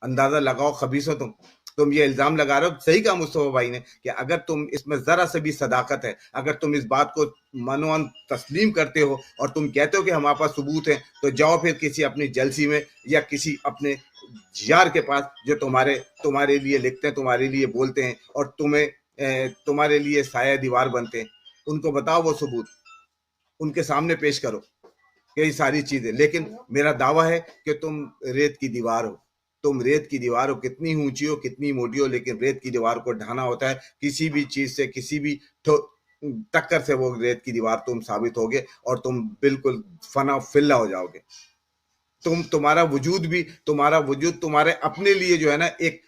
اندازہ لگاؤ خبیث ہو تم یہ الزام لگا رہے ہو. صحیح کہا مصطفیٰ بھائی نے کہ اگر تم اس میں ذرا سے بھی صداقت ہے، اگر تم اس بات کو منوان تسلیم کرتے ہو اور تم کہتے ہو کہ ہمارے پاس ثبوت ہیں، تو جاؤ پھر کسی اپنی جلسی میں یا کسی اپنے یار کے پاس جو تمہارے لیے لکھتے ہیں، تمہارے لیے بولتے ہیں اور تمہارے لیے سایہ دیوار بنتے ہیں. ان کو بتاؤ وہ ثبوت، ان کے سامنے پیش کرو یہ ساری چیزیں. لیکن میرا دعویٰ ہے کہ تم ریت کی دیوار ہو. تم ریت کی دیوار ہو، کتنی اونچی ہو کتنی موٹی ہو، لیکن ریت کی دیوار کو ڈھانا ہوتا ہے. کسی بھی چیز سے، کسی بھی ٹکر سے وہ ریت کی دیوار تم ثابت ہوگے اور تم بالکل فنا فلا ہو جاؤ گے. تمہارا وجود تمہارے اپنے لیے جو ہے نا ایک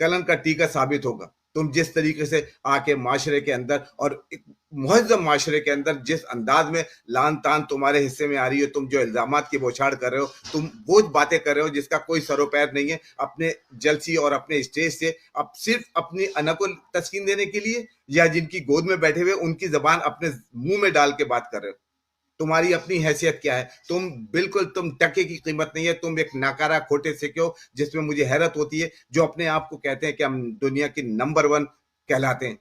کلن کا ٹیکا ثابت ہوگا. تم جس طریقے سے آ کے معاشرے کے اندر اور ایک مہذب معاشرے کے اندر جس انداز میں لان تان تمہارے حصے میں آ رہی ہے، تم جو الزامات کی بوچھاڑ کر رہے ہو، تم وہ باتیں کر رہے ہو جس کا کوئی سر و پیر نہیں ہے، اپنے جلسی اور اپنے اسٹیج سے اب صرف اپنی انا کو تسکین دینے کے لیے، یا جن کی گود میں بیٹھے ہوئے ان کی زبان اپنے منہ میں ڈال کے بات کر رہے ہو. تمہاری اپنی حیثیت کیا ہے؟ تم ٹکے کی قیمت نہیں ہے. تم ایک ناکارہ کھوٹے سکے ہو جس میں مجھے حیرت ہوتی ہے جو اپنے آپ کو کہتے ہیں کہ ہم دنیا کی نمبر 1 کہلاتے ہیں.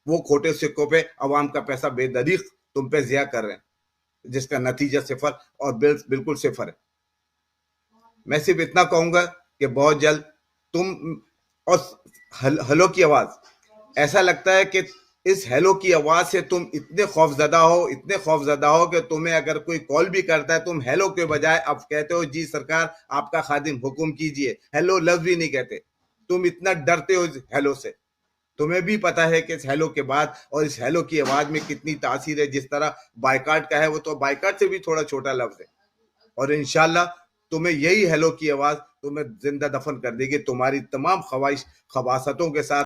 وہ کھوٹے سکوں پہ عوام کا پیسہ بے دریغ تم پہ ضیاع کر رہے ہیں، جس کا نتیجہ صفر اور بالکل صفر ہے. میں صرف اتنا کہوں گا کہ بہت جلد تم اور ہلو کی آواز، ایسا لگتا ہے کہ اس ہیلو کی آواز سے تم اتنے خوف زدہ ہو کہ تمہیں اگر کوئی کال بھی کرتا ہے تم ہیلو کے بجائے اب کہتے ہو جی سرکار آپ کا خادم حکم کیجئے. ہیلو لفظ بھی نہیں کہتے. تم اتنا ڈرتے ہو ہیلو سے. تمہیں بھی پتا ہے کہ اس ہیلو کے بعد اور اس ہیلو کی آواز میں کتنی تاثیر ہے. جس طرح بائیکاٹ کا ہے، وہ تو بائیکاٹ سے بھی تھوڑا چھوٹا لفظ ہے. اور انشاءاللہ تمہیں یہی ہیلو کی آواز تمہیں زندہ دفن کر دے گی تمہاری تمام خواہش خباستوں کے ساتھ.